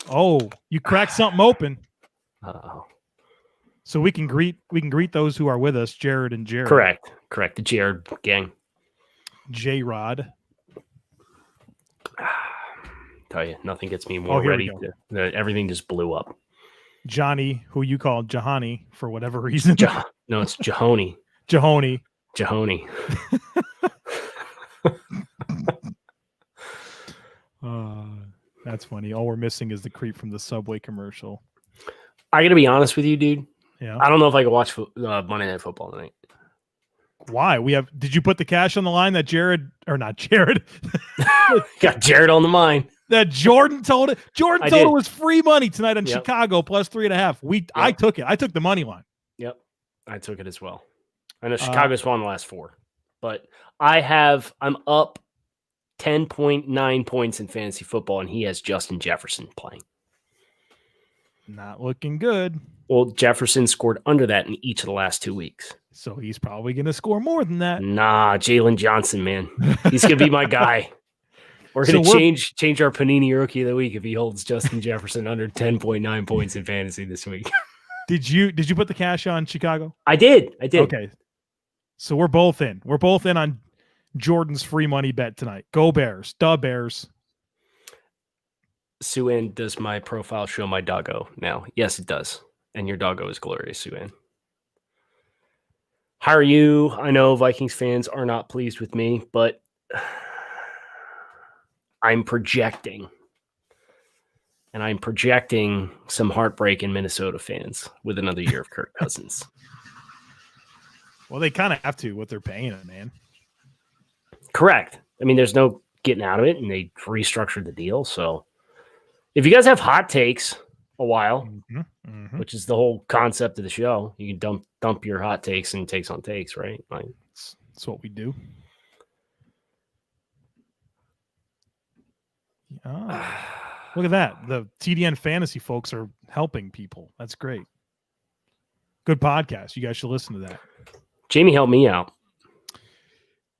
Oh, you cracked something open. Uh-oh. So we can greet those who are with us, Jared and Jared. Correct. The Jared gang. J-Rod. Tell you, nothing gets me more ready. Everything just blew up. Johnny, who you called Jahani for whatever reason. No, it's Jahoni. Jahoni. That's funny. All we're missing is the creep from the Subway commercial. I got to be honest with you, dude. Yeah. I don't know if I can watch Monday Night Football tonight. Why? Did you put the cash on the line that not Jared? Got Jared on the mind. That Jordan told it. Jordan told it was free money tonight on Chicago plus 3.5. I took it. I took the money line. Yep. I took it as well. I know Chicago's won the last 4, but I'm up 10.9 points in fantasy football, and he has Justin Jefferson playing. Not looking good. Well, Jefferson scored under that in each of the last 2 weeks. So he's probably going to score more than that. Nah, Jalen Johnson, man. He's going to be my guy. We're going to change our Panini Rookie of the Week if he holds Justin Jefferson under 10.9 points in fantasy this week. Did you put the cash on Chicago? I did. Okay. So we're both in. We're both in on Jordan's free money bet tonight. Go Bears. The Bears. Sue-Ann, does my profile show my doggo now? Yes, it does. And your doggo is glorious, Sue-Ann. How are you? I know Vikings fans are not pleased with me, but I'm projecting. And I'm projecting some heartbreak in Minnesota fans with another year of Kirk Cousins. Well, they kind of have to, what they're paying him, man. Correct. I mean, there's no getting out of it, and they restructured the deal. So if you guys have hot takes a while, which is the whole concept of the show, you can dump your hot takes and takes on takes, right? Like, that's what we do. Look at that. The TDN fantasy folks are helping people. That's great. Good podcast. You guys should listen to that. Jamie helped me out.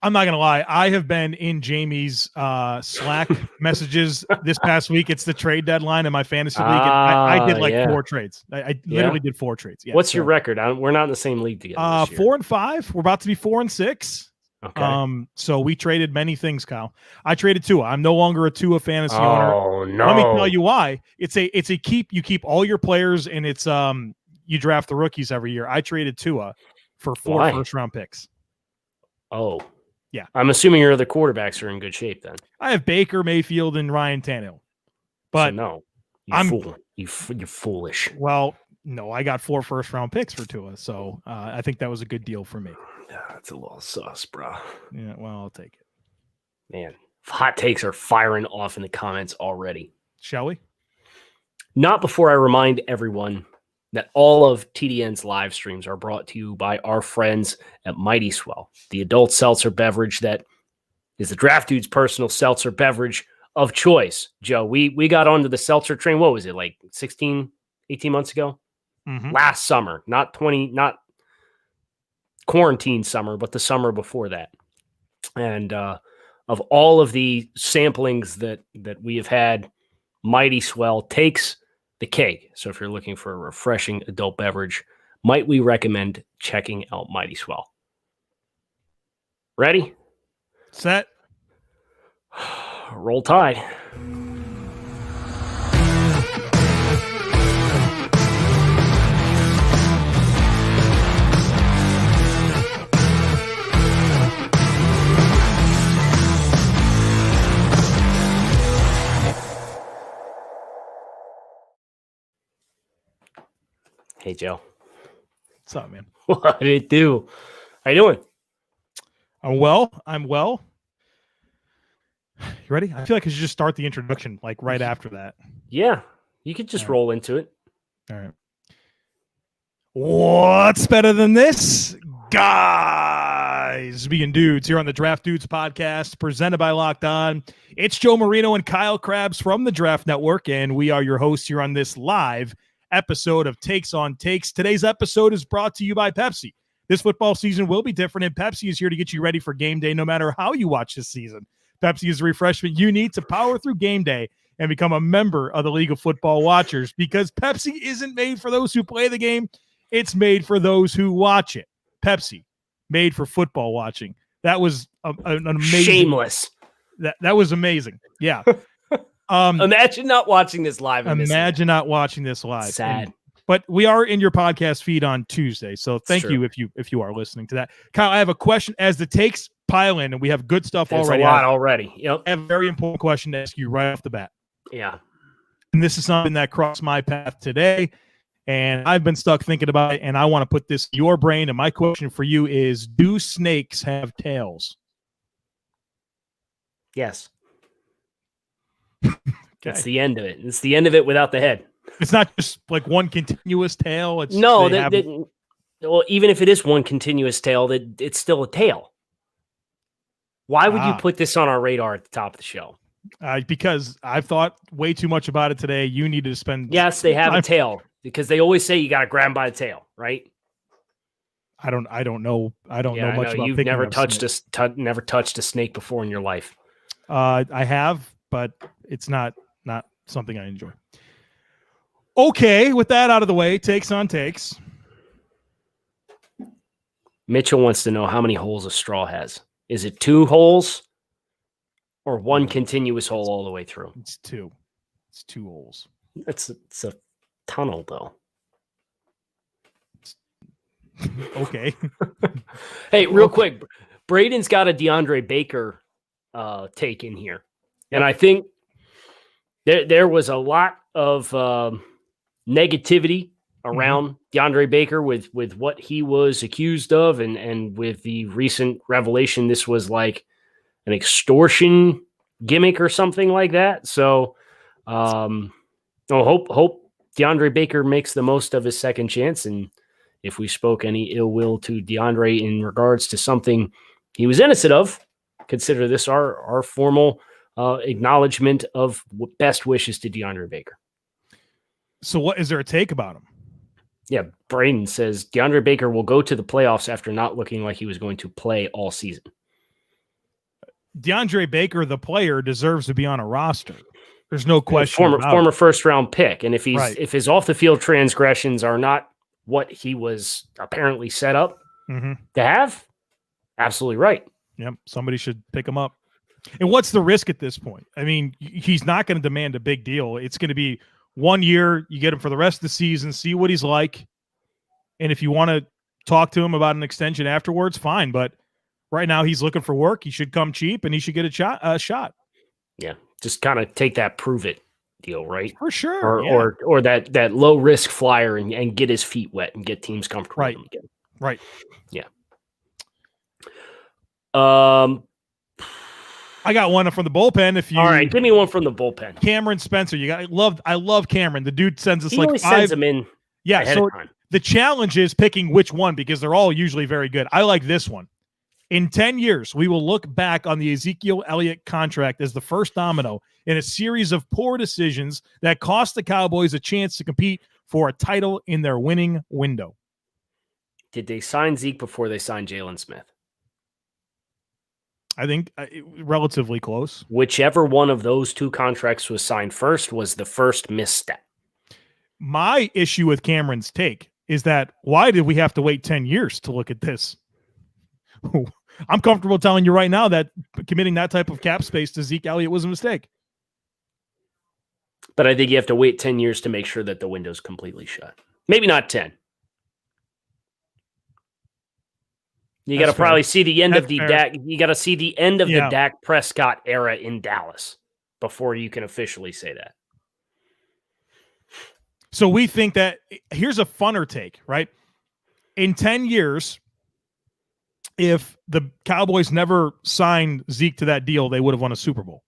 I'm not going to lie. I have been in Jamie's Slack messages this past week. It's the trade deadline in my fantasy league. I did 4 trades. I literally did 4 trades. Yeah, What's your record? We're not in the same league together. 4 and 5. We're about to be 4 and 6. Okay. So we traded many things, Kyle. I traded Tua. I'm no longer a Tua fantasy owner. Oh no. Let me tell you why. It's a keep. You keep all your players, and it's you draft the rookies every year. I traded Tua for 4 first-round picks. Oh. Yeah. I'm assuming your other quarterbacks are in good shape then. I have Baker, Mayfield, and Ryan Tannehill. But so no, you're foolish. Well, no, I got 4 first-round picks for Tua, so I think that was a good deal for me. Yeah, that's a little sus, bro. Yeah, well, I'll take it. Man, hot takes are firing off in the comments already. Shall we? Not before I remind everyone that all of TDN's live streams are brought to you by our friends at Mighty Swell, the adult seltzer beverage that is the Draft Dude's personal seltzer beverage of choice. Joe, we got onto the seltzer train. What was it, like 18 months ago? Mm-hmm. Last summer, not quarantine summer, but the summer before that. And of all of the samplings that we have had, Mighty Swell takes the cake. So if you're looking for a refreshing adult beverage, might we recommend checking out Mighty Swell? Ready? Set. Roll Tide. Hey, Joe. What's up, man? What did it do? How you doing? I'm well. You ready? I feel like I should just start the introduction like right after that. Yeah, you could just roll into it. All right. What's better than this? Guys being dudes here on the Draft Dudes podcast presented by Locked On. It's Joe Marino and Kyle Krabs from the Draft Network, and we are your hosts here on this live episode of Takes on Takes. Today's episode is brought to you by Pepsi. This football season will be different, and Pepsi is here to get you ready for game day no matter how you watch this season. Pepsi is the refreshment you need to power through game day and become a member of the League of Football Watchers, because Pepsi isn't made for those who play the game. It's made for those who watch it. Pepsi, made for football watching. That was an amazing. Shameless. That was amazing. Yeah. Imagine not watching this live. Imagine not watching this live. Sad. But we are in your podcast feed on Tuesday, so thank you if you are listening to that. Kyle, I have a question as the takes pile in, and we have good stuff There's already. A lot already. Yep. I have a very important question to ask you right off the bat. Yeah. And this is something that crossed my path today, and I've been stuck thinking about it, and I want to put this in your brain. And my question for you is, do snakes have tails? Yes. Okay. That's the end of it. It's the end of it without the head. It's not just like one continuous tail. It's no, well, even if it is one continuous tail, it's still a tail. Why would you put this on our radar at the top of the show? Because I've thought way too much about it today. You needed to spend. Yes, they have a tail, because they always say you got to grab them by the tail, right? I don't know. I don't know much about. You've never touched a snake before in your life. I have, but it's not something I enjoy. Okay, with that out of the way, takes on takes. Mitchell wants to know how many holes a straw has. Is it 2 holes or one continuous hole all the way through? It's 2. It's 2 holes. It's a tunnel, though. Okay. Hey, real quick, Braden's got a DeAndre Baker take in here. And I think there was a lot of negativity around DeAndre Baker with what he was accused of, and with the recent revelation this was like an extortion gimmick or something like that. So hope DeAndre Baker makes the most of his second chance. And if we spoke any ill will to DeAndre in regards to something he was innocent of, consider this our formal acknowledgement of best wishes to DeAndre Baker. So what is there a take about him? Yeah, Braden says DeAndre Baker will go to the playoffs after not looking like he was going to play all season. DeAndre Baker, the player, deserves to be on a roster. There's no question. Former first round pick, and if if his off the field transgressions are not what he was apparently set up to have, absolutely right. Yep, somebody should pick him up. And what's the risk at this point? I mean, he's not going to demand a big deal. It's going to be 1 year. You get him for the rest of the season, see what he's like. And if you want to talk to him about an extension afterwards, fine. But right now he's looking for work. He should come cheap, and he should get a shot. Yeah, just kind of take that prove it deal, right? For sure. Or that low risk flyer and get his feet wet and get teams comfortable with him again. Right. Yeah. I got one from the bullpen. All right, give me one from the bullpen. Cameron Spencer. I love Cameron. The dude sends us he always 5. Sends them in. Yeah. So the challenge is picking which one, because they're all usually very good. I like this one. In 10 years, we will look back on the Ezekiel Elliott contract as the first domino in a series of poor decisions that cost the Cowboys a chance to compete for a title in their winning window. Did they sign Zeke before they signed Jalen Smith? I think relatively close. Whichever one of those 2 contracts was signed first was the first misstep. My issue with Cameron's take is that why did we have to wait 10 years to look at this? I'm comfortable telling you right now that committing that type of cap space to Zeke Elliott was a mistake. But I think you have to wait 10 years to make sure that the window's completely shut. Maybe not 10. You got to probably see the end of the Dak. You got to see the end of the Dak Prescott era in Dallas before you can officially say that. So we think that here's a funner take, right? In 10 years, if the Cowboys never signed Zeke to that deal, they would have won a Super Bowl.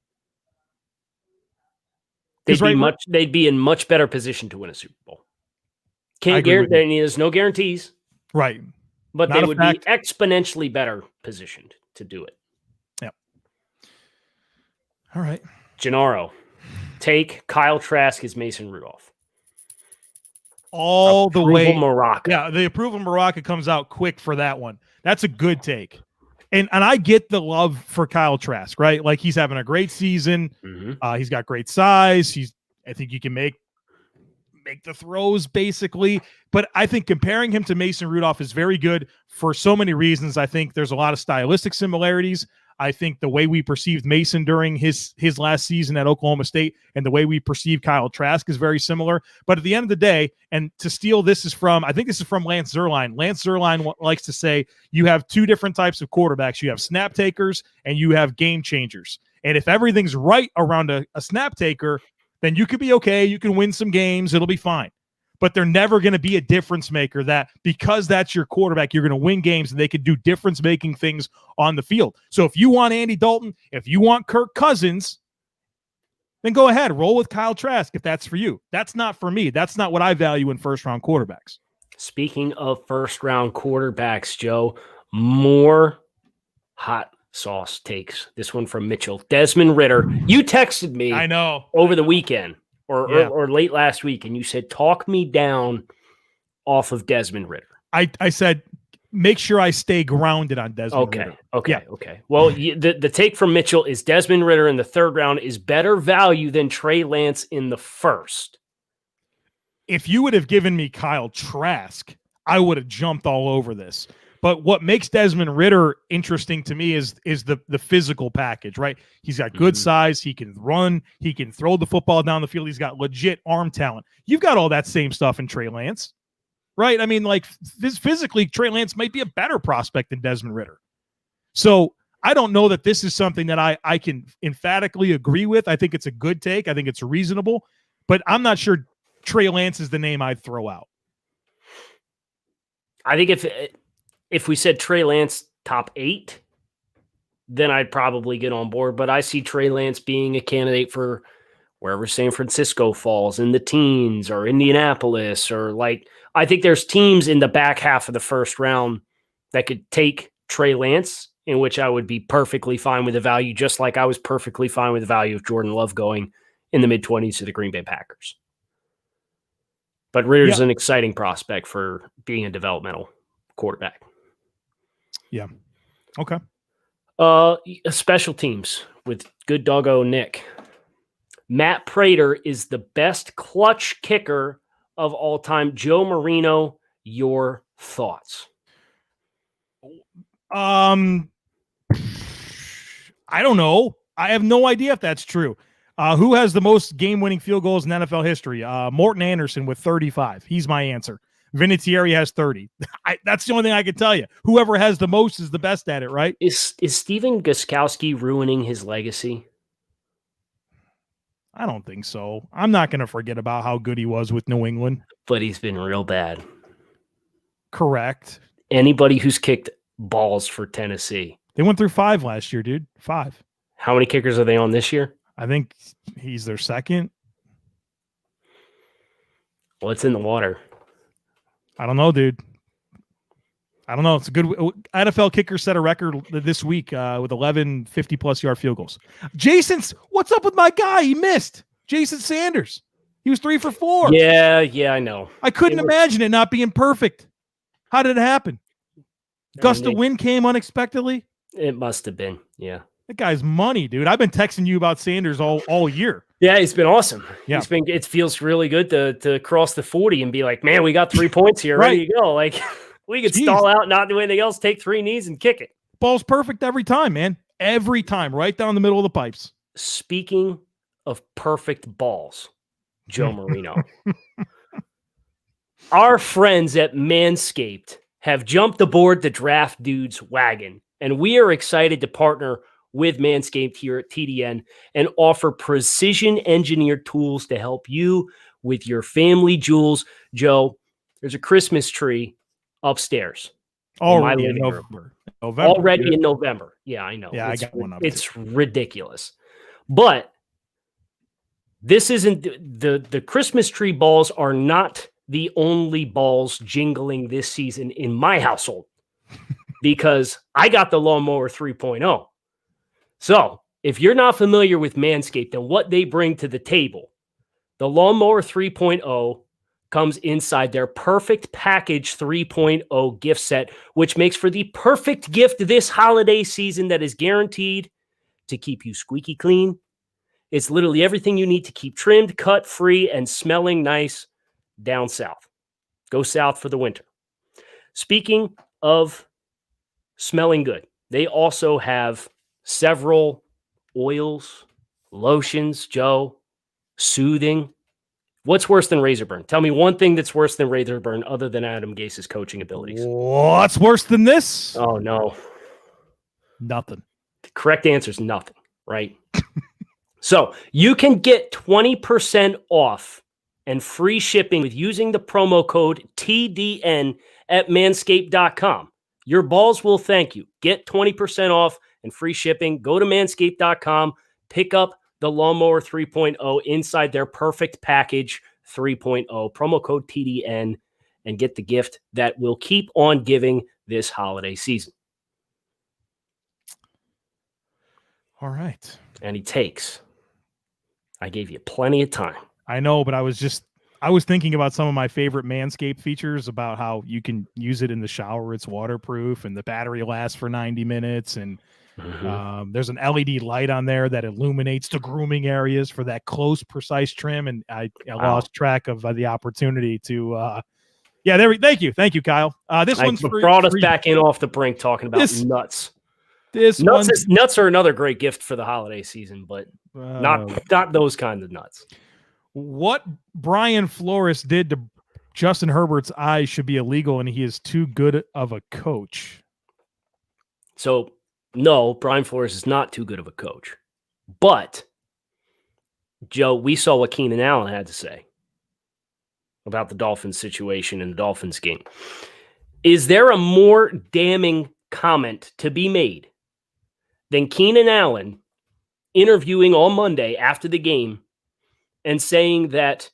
They'd be in much better position to win a Super Bowl. There's no guarantees. Right. But they would be exponentially better positioned to do it. Yep. All right. Gennaro, take Kyle Trask as Mason Rudolph. all the way. Maraca. Yeah, the approval Maraca comes out quick for that one. That's a good take. And I get the love for Kyle Trask, right? Like, he's having a great season. He's got great size. I think you can make the throws basically. But I think comparing him to Mason Rudolph is very good for so many reasons. I think there's a lot of stylistic similarities. I think the way we perceived Mason during his last season at Oklahoma State and the way we perceive Kyle Trask is very similar. But at the end of the day, and to steal, I think this is from Lance Zierlein. Lance Zierlein likes to say you have two different types of quarterbacks. You have snap takers and you have game changers. And if everything's right around a snap taker, then you could be okay. You can win some games. It'll be fine. But they're never going to be a difference maker that because that's your quarterback, you're going to win games and they can do difference-making things on the field. So if you want Andy Dalton, if you want Kirk Cousins, then go ahead. Roll with Kyle Trask if that's for you. That's not for me. That's not what I value in first-round quarterbacks. Speaking of first-round quarterbacks, Joe, more hot sauce takes. This one from Mitchell. Desmond Ridder. You texted me over the weekend. Or late last week, and you said, talk me down off of Desmond Ridder. I said, make sure I stay grounded on Desmond Ridder. Okay. Well, the take from Mitchell is Desmond Ridder in the third round is better value than Trey Lance in the first. If you would have given me Kyle Trask, I would have jumped all over this. But what makes Desmond Ridder interesting to me is the physical package, right? He's got good size. He can run. He can throw the football down the field. He's got legit arm talent. You've got all that same stuff in Trey Lance, right? I mean, like, physically, Trey Lance might be a better prospect than Desmond Ridder. So I don't know that this is something that I can emphatically agree with. I think it's a good take. I think it's reasonable. But I'm not sure Trey Lance is the name I'd throw out. I think if we said Trey Lance top 8, then I'd probably get on board. But I see Trey Lance being a candidate for wherever San Francisco falls in the teens or Indianapolis I think there's teams in the back half of the first round that could take Trey Lance, in which I would be perfectly fine with the value, just like I was perfectly fine with the value of Jordan Love going in the mid-20s to the Green Bay Packers. But Ridder's an exciting prospect for being a developmental quarterback. Yeah. Okay. Special teams with good doggo Nick. Matt Prater is the best clutch kicker of all time. Joe Marino, your thoughts? I don't know. I have no idea if that's true. Who has the most game-winning field goals in NFL history? Morton Anderson with 35. He's my answer. Vinatieri has 30. That's the only thing I can tell you. Whoever has the most is the best at it, right? Is Steven Gostkowski ruining his legacy? I don't think so. I'm not going to forget about how good he was with New England. But he's been real bad. Correct. Anybody who's kicked balls for Tennessee. They went through 5 last year, dude. 5. How many kickers are they on this year? I think he's their second. What's in the water? I don't know, dude. I don't know. It's a good NFL kicker set a record this week with 11 50-plus yard field goals. What's up with my guy? He missed. Jason Sanders. He was 3 for 4. Yeah, I know. I couldn't imagine it not being perfect. How did it happen? Gust of wind came unexpectedly? It must have been, yeah. That guy's money, dude. I've been texting you about Sanders all year. Yeah, he's been awesome. Yeah. It feels really good to cross the 40 and be like, man, we got 3 points here. Right. Ready to go. Like, we could stall out, not do anything else, take 3 knees and kick it. Ball's perfect every time, man. Every time, right down the middle of the pipes. Speaking of perfect balls, Joe Marino. Our friends at Manscaped have jumped aboard the Draft Dudes wagon, and we are excited to partner with Manscaped here at TDN and offer precision-engineered tools to help you with your family jewels. Joe, there's a Christmas tree upstairs. Already in November. Already in November. Yeah, I know. Yeah, I got one up. It's ridiculous. But this isn't the Christmas tree balls are not the only balls jingling this season in my household because I got the Lawnmower 3.0. So if you're not familiar with Manscaped and what they bring to the table, the Lawnmower 3.0 comes inside their Perfect Package 3.0 gift set, which makes for the perfect gift this holiday season that is guaranteed to keep you squeaky clean. It's literally everything you need to keep trimmed, cut free, and smelling nice down south. Go south for the winter. Speaking of smelling good, they also have several oils, lotions, Joe, soothing. What's worse than razor burn? Tell me one thing that's worse than razor burn other than Adam Gase's coaching abilities. What's worse than this? Oh, no. Nothing. The correct answer is nothing, right? So you can get 20% off and free shipping with using the promo code TDN at manscaped.com. Your balls will thank you. Get 20% off and free shipping. Go to manscaped.com. Pick up the Lawnmower 3.0 inside their Perfect Package 3.0. Promo code TDN and get the gift that will keep on giving this holiday season. All right. And he takes. I gave you plenty of time. I know, but I was thinking about some of my favorite Manscaped features about how you can use it in the shower. It's waterproof and the battery lasts for 90 minutes. And there's an LED light on there that illuminates the grooming areas for that close, precise trim. And I lost track of the opportunity to, thank you, Kyle. This one's brought us back in off the brink talking about nuts. Nuts are another great gift for the holiday season, but not those kinds of nuts. What Brian Flores did to Justin Herbert's eyes should be illegal, and he is too good of a coach. So, no, Brian Flores is not too good of a coach. But, Joe, we saw what Keenan Allen had to say about the Dolphins situation in the Dolphins game. Is there a more damning comment to be made than Keenan Allen interviewing on Monday after the game and saying that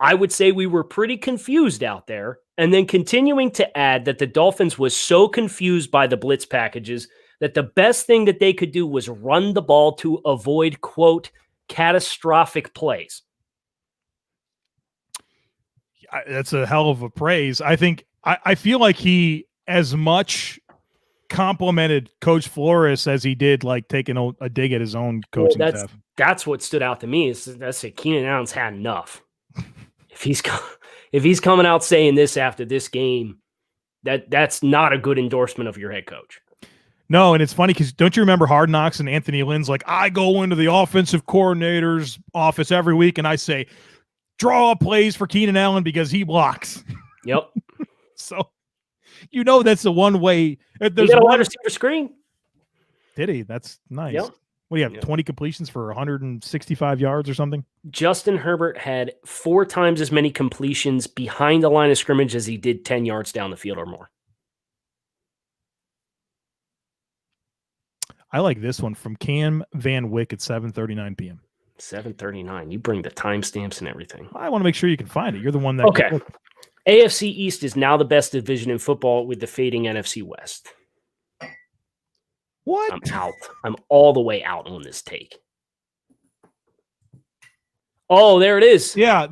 I would say we were pretty confused out there, and then continuing to add that the Dolphins was so confused by the blitz packages that the best thing that they could do was run the ball to avoid, quote, catastrophic plays? That's a hell of a praise. I think I feel like he as much complimented Coach Flores as he did like taking a dig at his own coaching staff. That's what stood out to me. Is that's it. Keenan Allen's had enough. If he's coming out saying this after this game, that's not a good endorsement of your head coach. No, and it's funny because don't you remember Hard Knocks and Anthony Lynn's like, I go into the offensive coordinator's office every week and I say, draw plays for Keenan Allen because he blocks. Yep. So, that's the one way. There's a wide receiver screen. Did he? That's nice. Yep. What do you have, 20 completions for 165 yards or something? Justin Herbert had 4 times as many completions behind the line of scrimmage as he did 10 yards down the field or more. I like this one from Cam Van Wyck at 7:39 p.m. 7:39. You bring the timestamps and everything. I want to make sure you can find it. You're the one that. Okay. AFC East is now the best division in football with the fading NFC West. What? I'm out. I'm all the way out on this take. Oh, there it is. Yeah.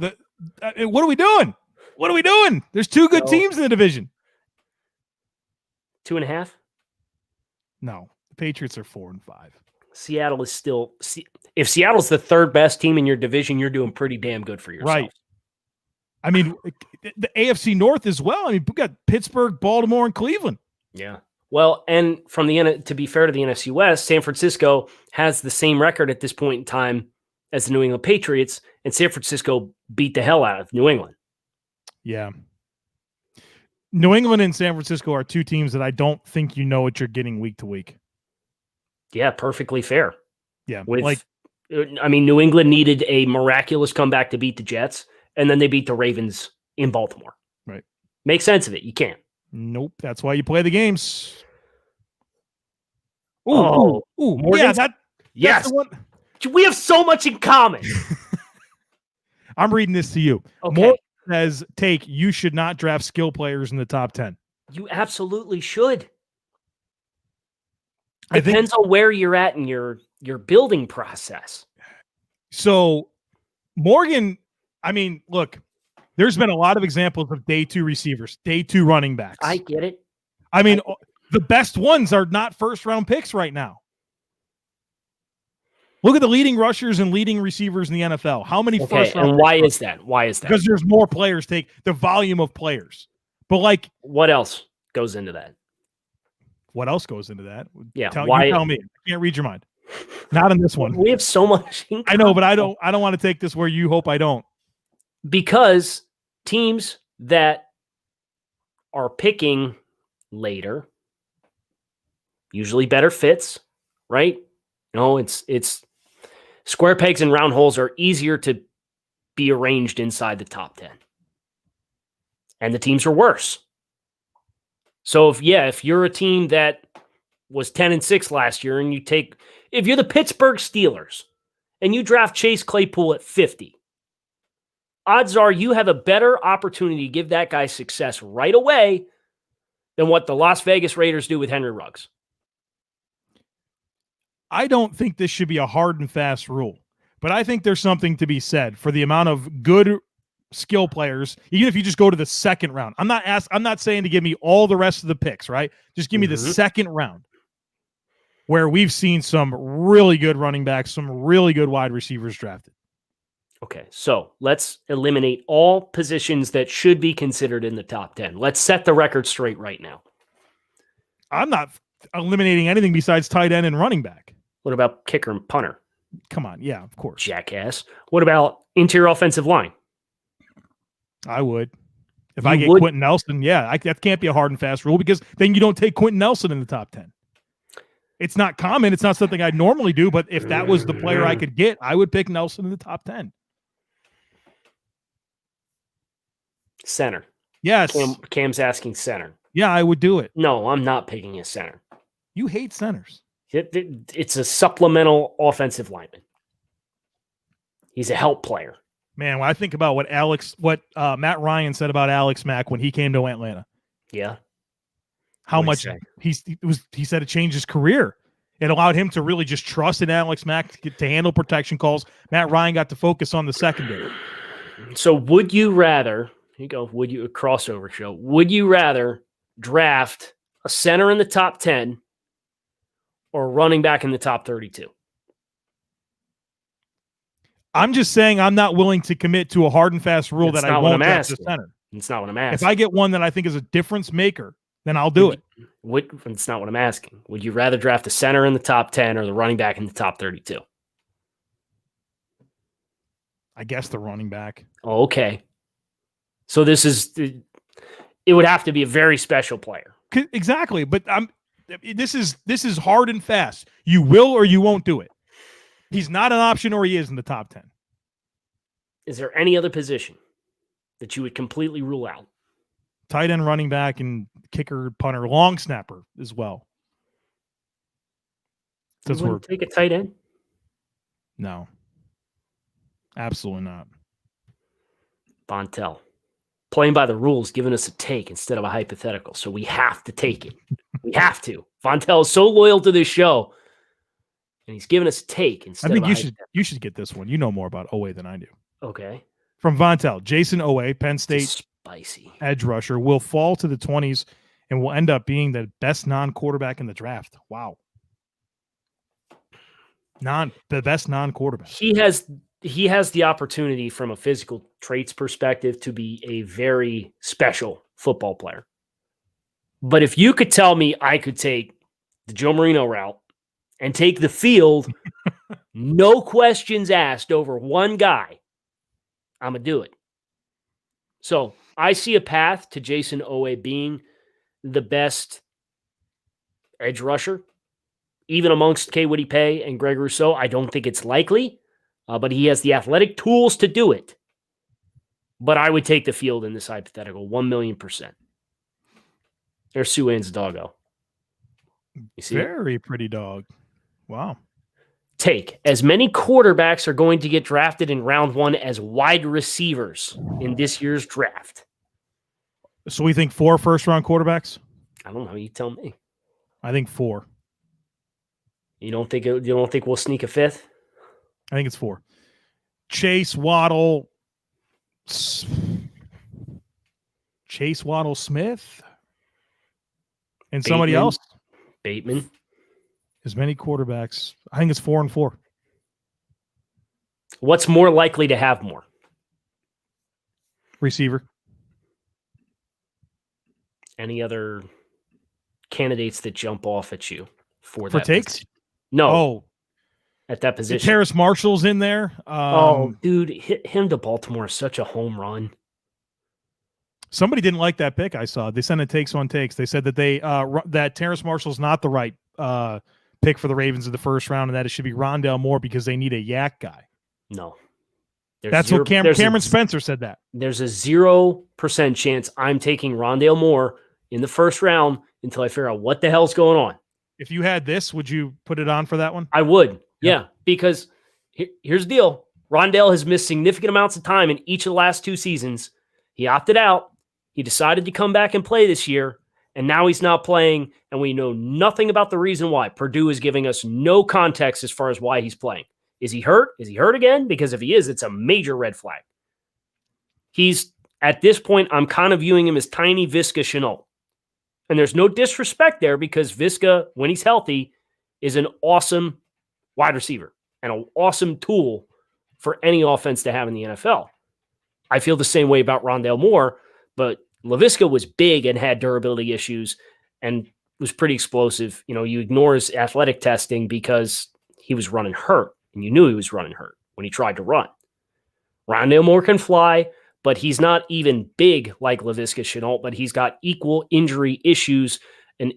What are we doing? What are we doing? There's 2 good teams in the division. 2.5? No. The Patriots are 4 and 5. Seattle is still – if Seattle's the 3rd best team in your division, you're doing pretty damn good for yourself. Right. I mean, the AFC North as well. I mean, we got Pittsburgh, Baltimore, and Cleveland. Yeah. Well, and to be fair to the NFC West, San Francisco has the same record at this point in time as the New England Patriots, and San Francisco beat the hell out of New England. Yeah. New England and San Francisco are 2 teams that I don't think you know what you're getting week to week. Yeah, perfectly fair. Yeah. New England needed a miraculous comeback to beat the Jets, and then they beat the Ravens in Baltimore. Right. Make sense of it. You can't. Nope. That's why you play the games. Ooh. Yeah, yes. We have so much in common. I'm reading this to you. Okay. Moore says, you should not draft skill players in the top 10. You absolutely should. Depends on where you're at in your building process. So, Morgan, look, There's been a lot of examples of day 2 receivers, day 2 running backs. I get it. I mean, the best ones are not first-round picks right now. Look at the leading rushers and leading receivers in the NFL. How many first-round? And why is that? Because there's more players take the volume of players. But like, what else goes into that? What else goes into that? Yeah, you tell me. I can't read your mind. Not in this one. We have so much. I know, but I don't want to take this where you hope I don't. Because teams that are picking later, usually better fits, right? It's square pegs and round holes are easier to be arranged inside the top 10. And the teams are worse. So if you're a team that was 10-6 last year and if you're the Pittsburgh Steelers and you draft Chase Claypool at 50, odds are you have a better opportunity to give that guy success right away than what the Las Vegas Raiders do with Henry Ruggs. I don't think this should be a hard and fast rule, but I think there's something to be said for the amount of good skill players, even if you just go to the second round. I'm not saying to give me all the rest of the picks, right? Just give me the second round, where we've seen some really good running backs, some really good wide receivers drafted. Okay, so let's eliminate all positions that should be considered in the top 10. Let's set the record straight right now. I'm not eliminating anything besides tight end and running back. What about kicker and punter? Come on, yeah, of course. Jackass. What about interior offensive line? I would. If I get Quentin Nelson, that can't be a hard and fast rule, because then you don't take Quentin Nelson in the top 10. It's not common. It's not something I'd normally do, but if that was the player I could get, I would pick Nelson in the top 10. Center. Yes. Cam's asking center. Yeah, I would do it. No, I'm not picking a center. You hate centers. It's a supplemental offensive lineman. He's a help player. Man, when I think about what Matt Ryan said about Alex Mack when he came to Atlanta. Yeah. How much he said it changed his career. It allowed him to really just trust in Alex Mack to handle protection calls. Matt Ryan got to focus on the secondary. So would you rather, here you go, a crossover show, would you rather draft a center in the top 10 or a running back in the top 32? I'm just saying I'm not willing to commit to a hard and fast rule that I won't draft a center. It's not what I'm asking. If I get one that I think is a difference maker, then I'll do it. It's not what I'm asking. Would you rather draft a center in the top 10 or the running back in the top 32? I guess the running back. Oh, okay. So it would have to be a very special player. Exactly. But this is hard and fast. You will or you won't do it. He's not an option or he is in the top 10. Is there any other position that you would completely rule out? Tight end, running back, and kicker, punter, long snapper as well. You wouldn't take a tight end? No. Absolutely not. Bontel. Playing by the rules, giving us a take instead of a hypothetical. So we have to take it. We have to. Vontel is so loyal to this show. And he's giving us a take instead of a hypothetical. You should get this one. You know more about Oweh than I do. Okay. From Vontel, Jayson Oweh, Penn State spicy edge rusher, will fall to the 20s and will end up being the best non-quarterback in the draft. Wow. The best non-quarterback. He has the opportunity from a physical traits perspective to be a very special football player. But if you could tell me I could take the Joe Marino route and take the field, no questions asked over one guy, I'm going to do it. So I see a path to Jayson Oweh being the best edge rusher, even amongst K. Woody Pay and Greg Rousseau. I don't think it's likely, but he has the athletic tools to do it. But I would take the field in this hypothetical, 1,000,000%. There's Sue Ann's doggo. You see? Very pretty dog. Wow. Take. As many quarterbacks are going to get drafted in round 1 as wide receivers in this year's draft. So we think 4 first-round quarterbacks? I don't know. You tell me. I think 4. You don't think we'll sneak a 5th? I think it's 4. Chase, Waddle, Chase Waddle-Smith, and somebody else. Bateman. As many quarterbacks. I think it's 4 and 4. What's more likely to have more? Receiver. Any other candidates that jump off at you for that takes? Position? No. Oh, at that position. Terrace Marshall's in there. Dude, hit him to Baltimore is such a home run. Somebody didn't like that pick. I saw they sent a takes on takes. They said that that Terrace Marshall's not the right pick for the Ravens in the first round, and that it should be Rondale Moore because they need a yak guy. No, that's what Cameron Spencer said. That there's a 0% chance I'm taking Rondale Moore in the first round until I figure out what the hell's going on. If you had this, would you put it on for that one? I would, yeah, because here's the deal. Rondale has missed significant amounts of time in each of the last 2 seasons. He opted out. He decided to come back and play this year, and now he's not playing, and we know nothing about the reason why. Purdue is giving us no context as far as why he's playing. Is he hurt? Is he hurt again? Because if he is, it's a major red flag. He's, at this point, I'm kind of viewing him as tiny Visca Shenault. And there's no disrespect there because Visca, when he's healthy, is an awesome wide receiver and an awesome tool for any offense to have in the NFL. I feel the same way about Rondale Moore, but Laviska was big and had durability issues and was pretty explosive. You know, you ignore his athletic testing because he was running hurt, and you knew he was running hurt when he tried to run. Rondale Moore can fly, but he's not even big like Laviska Shenault, but he's got equal injury issues and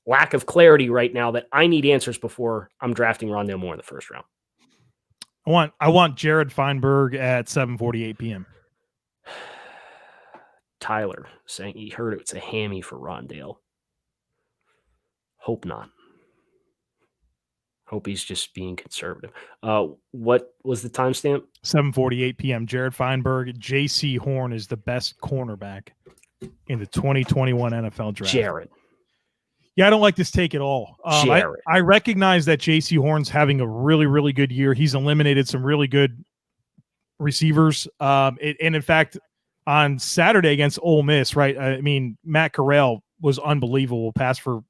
lack of clarity right now that I need answers before I'm drafting Rondale Moore in the first round. I want Jared Feinberg at 7:48 p.m. Tyler saying he heard it's a hammy for Rondale. Hope not. Hope he's just being conservative. What was the timestamp? 7:48 p.m. Jared Feinberg. J.C. Horn is the best cornerback in the 2021 NFL draft. Jared. Yeah, I don't like this take at all. I recognize that J.C. Horn's having a really, really good year. He's eliminated some really good receivers. And in fact, on Saturday against Ole Miss, right? I mean, Matt Corral was unbelievable. Pass for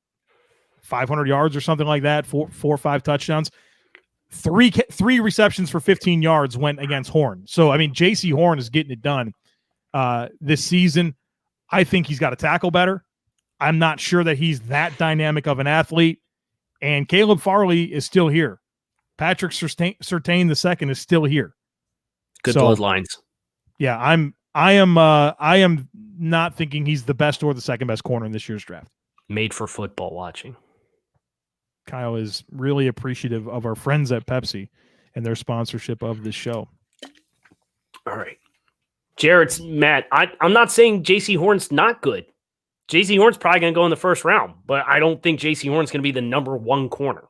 500 yards or something like that. 4 or 5 touchdowns. Three receptions for 15 yards went against Horn. So, I mean, J.C. Horn is getting it done this season. I think he's got to tackle better. I'm not sure that he's that dynamic of an athlete. And Caleb Farley is still here. Patrick Surtain II is still here. Good bloodlines. Yeah, I am not thinking he's the best or the second best corner in this year's draft. Made for football watching. Kyle is really appreciative of our friends at Pepsi and their sponsorship of this show. All right. Matt, I'm not saying J.C. Horn's not good. J.C. Horn's probably going to go in the first round, but I don't think J.C. Horn's going to be the number 1 corner.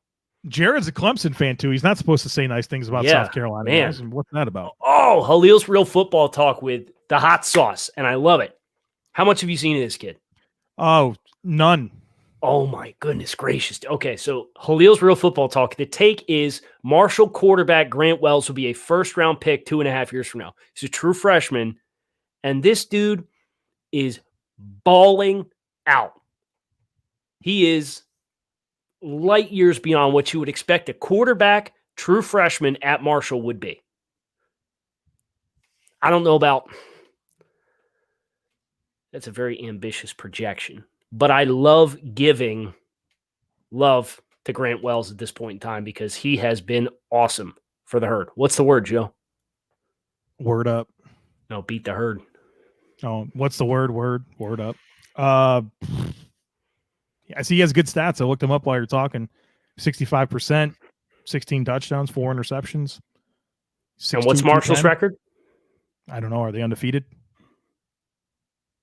Jared's a Clemson fan, too. He's not supposed to say nice things about South Carolina. Man. What's that about? Oh, Halil's Real Football Talk with the hot sauce, and I love it. How much have you seen of this kid? Oh, none. Oh, my goodness gracious. Okay, so Halil's Real Football Talk. The take is Marshall quarterback Grant Wells will be a first-round pick 2.5 years from now. He's a true freshman, and this dude is balling out. He is light years beyond what you would expect a quarterback, true freshman at Marshall would be. I don't know about that's a very ambitious projection, but I love giving love to Grant Wells at this point in time because he has been awesome for the herd. What's the word, Joe? Word up. No, beat the herd. Oh, what's the word? Word up. I see he has good stats. I looked him up while you're talking. 65%, 16 touchdowns, 4 interceptions. And what's Marshall's record? I don't know. Are they undefeated?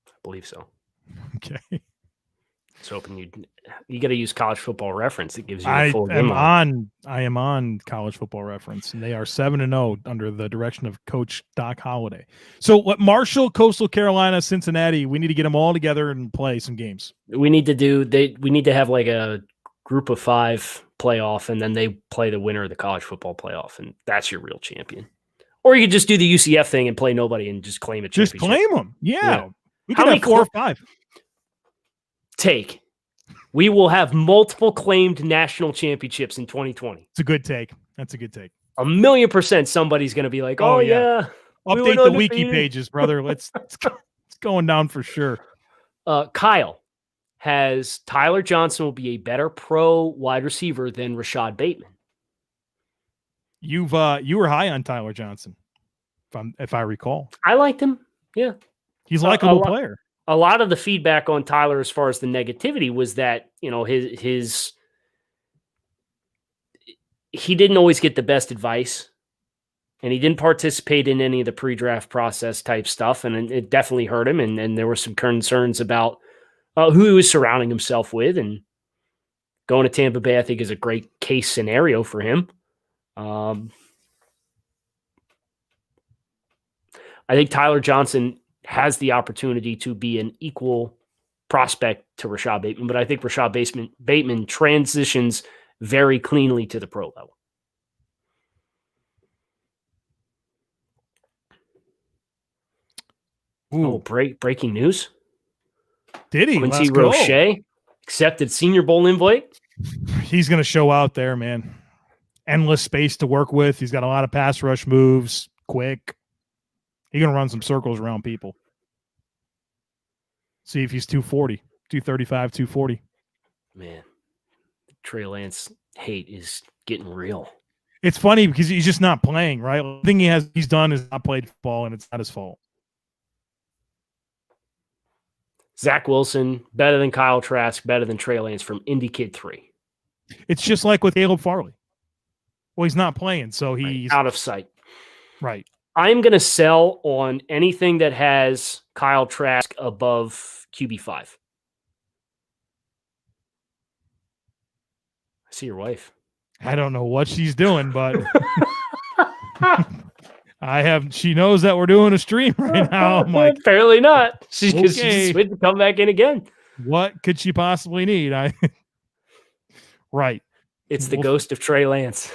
I believe so. Okay. I was hoping you got to use College Football Reference. It gives you a full game. I am on College Football Reference, and they are 7-0 under the direction of Coach Doc Holliday. So, what Marshall, Coastal Carolina, Cincinnati, we need to get them all together and play some games. We need to have like a group of 5 playoff, and then they play the winner of the college football playoff, and that's your real champion. Or you could just do the UCF thing and play nobody and just claim a championship. Just claim them. Yeah. We could have 4 or 5. Take. We will have multiple claimed national championships in 2020. It's a good take. That's a good take. 1,000,000% somebody's going to be like, oh yeah. Update the wiki pages, brother. It's going down for sure. Kyle has Tyler Johnson will be a better pro wide receiver than Rashad Bateman. You were high on Tyler Johnson, if I recall. I liked him. Yeah. He's a likable player. A lot of the feedback on Tyler as far as the negativity was that, he didn't always get the best advice, and he didn't participate in any of the pre-draft process type stuff, and it definitely hurt him, and there were some concerns about who he was surrounding himself with, and going to Tampa Bay, I think, is a great case scenario for him. I think Tyler Johnson has the opportunity to be an equal prospect to Rashad Bateman, but I think Rashad Bateman transitions very cleanly to the pro level. Ooh. Breaking news. Did he? Quincy Roche accepted Senior Bowl invite. He's going to show out there, man. Endless space to work with. He's got a lot of pass rush moves, quick. He's going to run some circles around people. See if he's 240, 235, 240. Man, Trey Lance hate is getting real. It's funny because he's just not playing, right? The thing he's done is not played football, and it's not his fault. Zach Wilson, better than Kyle Trask, better than Trey Lance from Indy Kid 3. It's just like with Caleb Farley. Well, he's not playing, so he's out of sight. Right. I'm going to sell on anything that has Kyle Trask above QB5. I see your wife. I don't know what she's doing, but she knows that we're doing a stream right now. I'm like, apparently not. She's just waiting to come back in again. What could she possibly need? Right. It's the ghost of Trey Lance.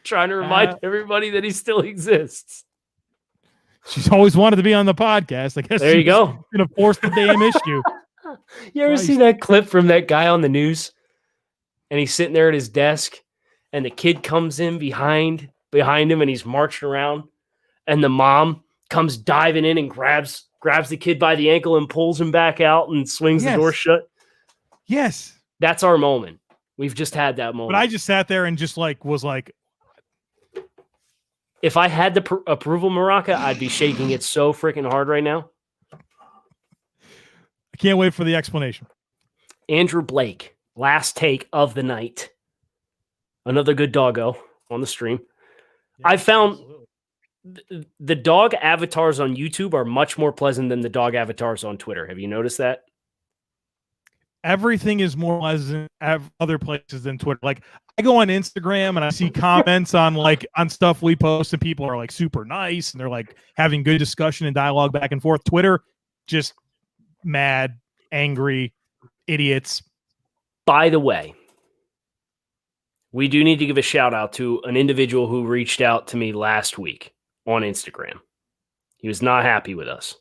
Trying to remind everybody that he still exists. She's always wanted to be on the podcast. I guess there you go. Going to force the damn issue. You ever see that clip from that guy on the news? And he's sitting there at his desk, and the kid comes in behind him, and he's marching around, and the mom comes diving in and grabs the kid by the ankle and pulls him back out and swings the door shut. Yes. That's our moment. We've just had that moment. But I just sat there and just was like, if I had the approval maraca, I'd be shaking it so freaking hard right now. I can't wait for the explanation. Andrew Blake, last take of the night. Another good doggo on the stream. Yeah, I found the dog avatars on YouTube are much more pleasant than the dog avatars on Twitter. Have you noticed that? Everything is more pleasant at other places than Twitter. Like, I go on Instagram and I see comments on stuff we post, and people are like super nice and they're like having good discussion and dialogue back and forth. Twitter, just mad, angry, idiots. By the way, we do need to give a shout out to an individual who reached out to me last week on Instagram. He was not happy with us.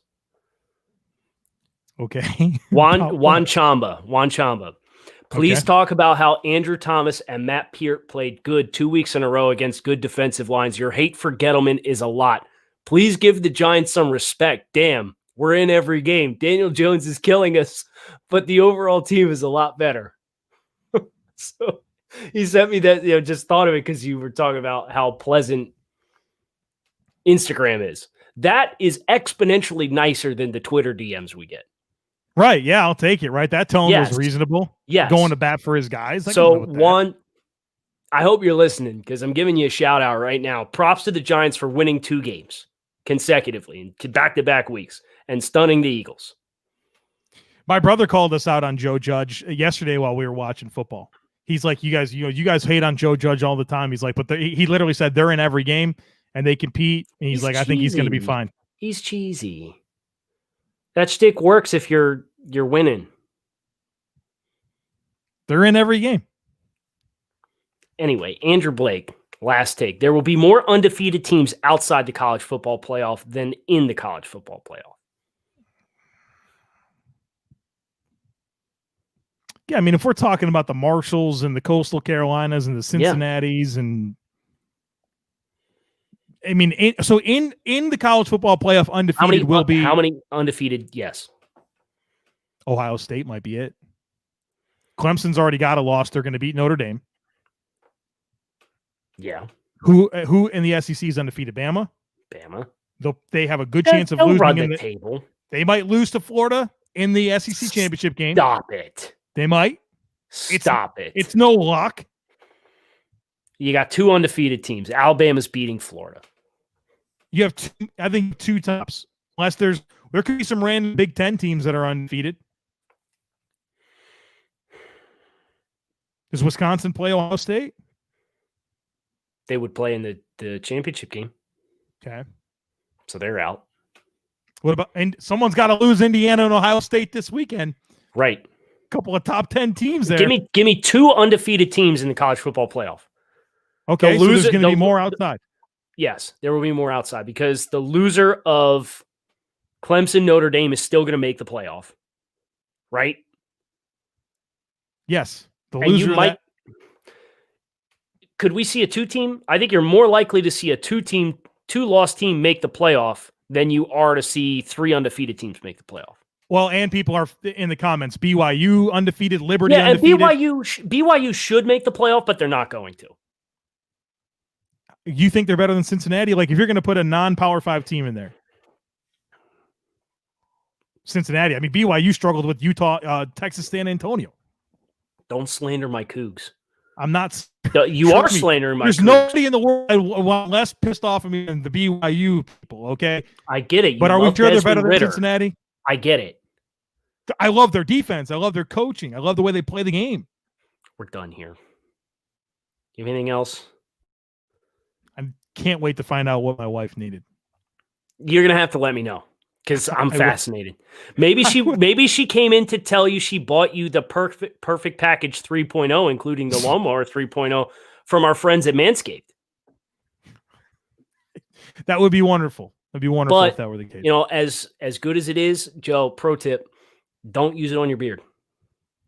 Okay. Juan Chamba. Please talk about how Andrew Thomas and Matt Peart played good 2 weeks in a row against good defensive lines. Your hate for Gettleman is a lot. Please give the Giants some respect. Damn, we're in every game. Daniel Jones is killing us, but the overall team is a lot better. So he sent me that, just thought of it because you were talking about how pleasant Instagram is. That is exponentially nicer than the Twitter DMs we get. Right. Yeah, I'll take it. Right. That tone was reasonable. Yes. Going to bat for his guys. So, one, I hope you're listening because I'm giving you a shout out right now. Props to the Giants for winning 2 games consecutively in back-to-back weeks and stunning the Eagles. My brother called us out on Joe Judge yesterday while we were watching football. He's like, you guys hate on Joe Judge all the time. He's like, but he literally said they're in every game and they compete. And he's like, cheesy. I think he's going to be fine. He's cheesy. That shtick works if you're winning. They're in every game. Anyway, Andrew Blake, last take. There will be more undefeated teams outside the college football playoff than in the college football playoff. Yeah, I mean, if we're talking about the Marshalls and the Coastal Carolinas and the Cincinnatis and I mean, in the college football playoff, undefeated will be how many undefeated? Yes, Ohio State might be it. Clemson's already got a loss. They're going to beat Notre Dame. Yeah. Who in the SEC is undefeated? Bama. They have a good chance of losing run in the table. They might lose to Florida in the SEC championship game. Stop it. They might. Stop it. It's no lock. You got 2 undefeated teams. Alabama's beating Florida. You have two tops. Unless there could be some random Big Ten teams that are undefeated. Does Wisconsin play Ohio State? They would play in the championship game. Okay. So they're out. What about, and someone's got to lose Indiana and Ohio State this weekend. Right. A couple of top 10 teams there. Give me 2 undefeated teams in the college football playoff. Okay, so there's going to be more outside. Yes, there will be more outside because the loser of Clemson Notre Dame is still going to make the playoff. Right? Yes. The loser could we see a 2-team? I think you're more likely to see a 2-loss team make the playoff than you are to see 3 undefeated teams make the playoff. Well, and people are in the comments. BYU undefeated, Liberty undefeated. And BYU should make the playoff, but they're not going to. You think they're better than Cincinnati? Like if you're going to put a non-Power 5 team in there. Cincinnati. I mean, BYU struggled with Utah, Texas San Antonio. Don't slander my Cougs. I'm not. You are slandering my Cougs. There's nobody in the world I want less pissed off of me than the BYU people, okay? I get it. But are we sure they're better than Cincinnati? I get it. I love their defense. I love their coaching. I love the way they play the game. We're done here. You have anything else? I can't wait to find out what my wife needed. You're going to have to let me know. Because I'm fascinated. Maybe she came in to tell you she bought you the perfect package 3.0, including the lawnmower 3.0 from our friends at Manscaped. That would be wonderful. It'd be wonderful if that were the case. You know, as good as it is, Joe, pro tip, don't use it on your beard.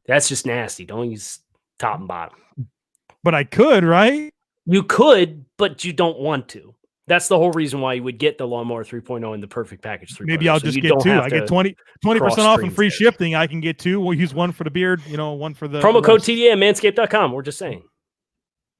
That's just nasty. Don't use top and bottom. But I could, right? You could, but you don't want to. That's the whole reason why you would get the lawnmower 3.0 and the perfect package 3.0. Maybe I'll just get 2. I get 20% off and free shipping. I can get 2. We'll use one for the beard, one for the promo code TDA at manscaped.com. We're just saying.